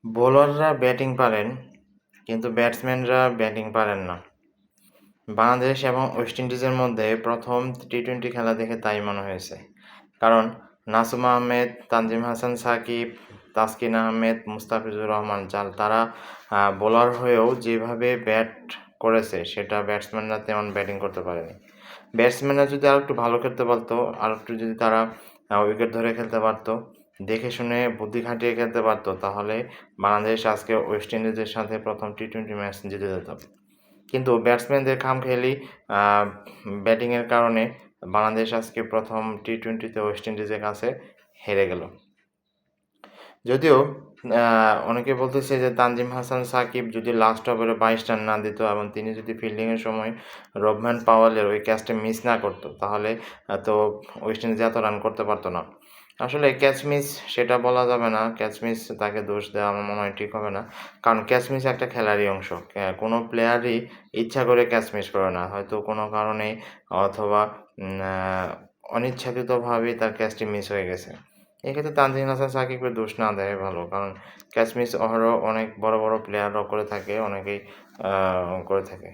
বোলাররা batting পারেন, কিন্তু ব্যাটসম্যানরা batting পারেন না। বাংলাদেশ এবং ওয়েস্ট ইন্ডিজের মধ্যে প্রথম টি-20 খেলা দেখে তাই মনে হয়েছে। কারণ নাসুম আহমেদ, তানজিম হাসান সাকিব, তাসকিন আহমেদ, মুস্তাফিজুর রহমান তারা বোলার হয়েও যেভাবে ব্যাট করেছে সেটা ব্যাটসম্যানরা তেমন ব্যাটিং করতে পারেনি। ব্যাটসম্যানরা যদি আরেকটু ভালো খেলতে পারতো, আরেকটু যদি তারা উইকেট ধরে খেলতে পারতো, দেখে শুনে বুদ্ধি খাটিয়ে খেলতে পারতো, তাহলে বাংলাদেশ আজকে ওয়েস্ট ইন্ডিজের সাথে প্রথম টি-20 ম্যাচ জিতে যেত। কিন্তু ব্যাটসম্যানদের খামখেয়ালি ব্যাটিংয়ের কারণে বাংলাদেশ আজকে প্রথম টি-20তে ওয়েস্ট ইন্ডিজের কাছে হেরে গেল। যদিও অনেকে বলতেছে যে তানজিম হাসান সাকিব যদি লাস্ট ওভারে 22 রান না দিত এবং তিনি যদি ফিল্ডিংয়ের সময় রবম্যান পাওয়েলের ওই ক্যাচটা মিস না করতো, তাহলে তো ওয়েস্ট ইন্ডিজ এত রান করতে পারতো না। আসলে ক্যাচ মিস সেটা বলা যাবে না। ক্যাচ মিস তাকে দোষ দেওয়া আমার মনে হয় ঠিক হবে না। কারণ ক্যাচ মিস একটা খেলারই অংশ। কোনো প্লেয়ারই ইচ্ছা করে ক্যাচ মিস করে না। হয়তো কোনো কারণে অথবা অনিচ্ছাকৃতভাবেই তার ক্যাচটি মিস হয়ে গেছে। এক্ষেত্রে তানজিম হাসান সাকিবকে দোষ না দেওয়াই ভালো। কারণ ক্যাচ মিস অহরহ অনেক বড়, বড় প্লেয়াররাও করে থাকে, অনেকেই করে থাকে।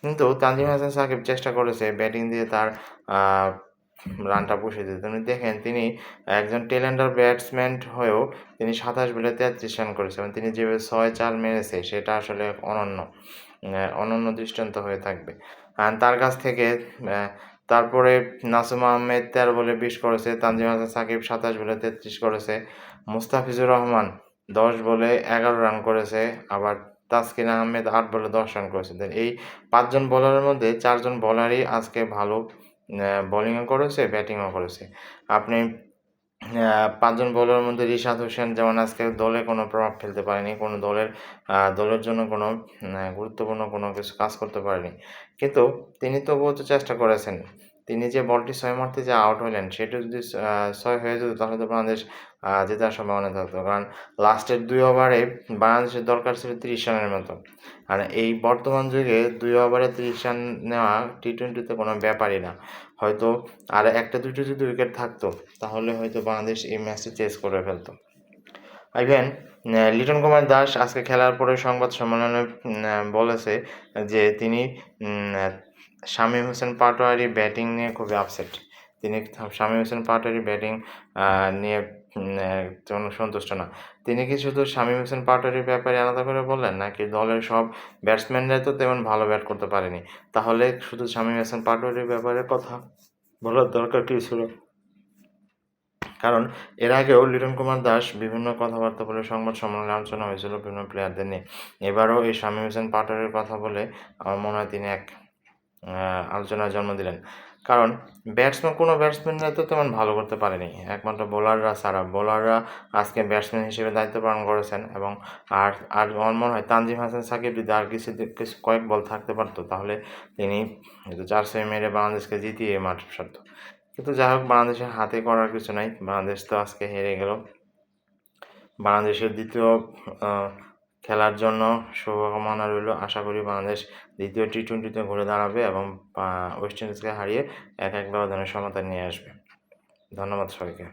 কিন্তু তানজিম হাসান সাকিব চেষ্টা করেছে ব্যাটিং দিয়ে তার আ রানটা পুষিয়ে দিতে। আপনি দেখেন তিনি একজন টেল এন্ডার ব্যাটসম্যান হয়েও তিনি ২৭ বলে ৩৩ রান করেছে এবং তিনি যেভাবে ৬-৪ মেরেছে সেটা আসলে অনন্য। অনন্য দৃষ্টান্ত হয়ে থাকবে। তার কাছ থেকে তারপরে নাসুম আহমেদ ১৩ বলে ২০ করেছে, তানজিম হাসান সাকিব ২৭ বলে ৩৩ করেছে, মুস্তাফিজুর রহমান ১০ বলে ১১ রান করেছে, আবার তাসকিন আহমেদ ৮ বলে ১০ রান করেছে। এই ৫ জন বোলারের মধ্যে ৪ জন বোলারই আজকে ভালো বোলিংও করেছে, ব্যাটিংও করেছে। আপনি ৫ জন বোলারের মধ্যে রিশাদ হোসেন যেমন আজকে দলে কোনো প্রভাব ফেলতে পারেনি। কোনো দলের জন্য কোনো গুরুত্বপূর্ণ কোনো কিছু কাজ করতে পারেনি। কিন্তু তিনি তবুও তো চেষ্টা করেছেন। তিনি যে বলটি ৬ মারতে যেয়ে আউট হলেন, সেটা যদি ৬ হয়ে যেত তাহলে তো বাংলাদেশ জেতার সম্ভাবনা থাকতো। কারণ লাস্টের ২ ওভারে বাংলাদেশের দরকার ছিল ৩০ রানের মতো। আর এই বর্তমান যুগে ২ ওভারে ৩০ রান নেওয়া টি-20তে কোনো ব্যাপারই না। হয়তো আর ১টা-২টো যদি উইকেট থাকতো, তাহলে হয়তো বাংলাদেশ এই ম্যাচটি চেজ করে ফেলতো। ইভেন লিটন কুমার দাস আজকে খেলার পরে সংবাদ সম্মেলনে বলেছে যে তিনি শামীম হোসেন পাটোয়ারি ব্যাটিং নিয়ে খুবই আপসেট। তিনি শামীম হোসেন পাটোয়ারি ব্যাটিং নিয়ে সন্তুষ্ট না। তিনি কি শুধু শামীম হোসেন পাটোয়ারির ব্যাপারে আলাদা করে বললেন? নাকি দলের সব ব্যাটসম্যানরাই তো তেমন ভালো ব্যাট করতে পারেনি? তাহলে শুধু শামীম হোসেন পাটোয়ারির ব্যাপারে কথা বলার দরকার কী ছিল? কারণ এর আগেও লিটন কুমার দাস বিভিন্ন কথাবার্তা বলে সংবাদ সম্মেলনে আলোচনা হয়েছিল বিভিন্ন প্লেয়ারদের নিয়ে। এবারও এই শামীম হোসেন পাটোয়ারির কথা বলে আমার মনে হয় তিনি এক আলোচনার জন্ম দিলেন। কারণ কোনো ব্যাটসম্যানরা তো তেমন ভালো করতে পারেনি। একমাত্র বোলাররা ছাড়া। বোলাররা আজকে ব্যাটসম্যান হিসেবে দায়িত্ব পালন করেছেন এবং আমার মনে হয় তানজিম হাসান সাকিব যদি আর কয়েক বল থাকতে পারতো, তাহলে তিনি ৪-৬ মেরে বাংলাদেশকে জিতিয়ে মাঠ ছাড়তো। কিন্তু যাই হোক, বাংলাদেশের হাতে করার কিছু নাই। বাংলাদেশ তো আজকে হেরে গেল। বাংলাদেশের দ্বিতীয় খেলার জন্য শুভকামনা রইল। আশা করি বাংলাদেশ দ্বিতীয় টি-20তে ঘুরে দাঁড়াবে এবং ওয়েস্ট ইন্ডিজকে হারিয়ে ১-১ ব্যবধানে সমতা নিয়ে আসবে। ধন্যবাদ সবাইকে।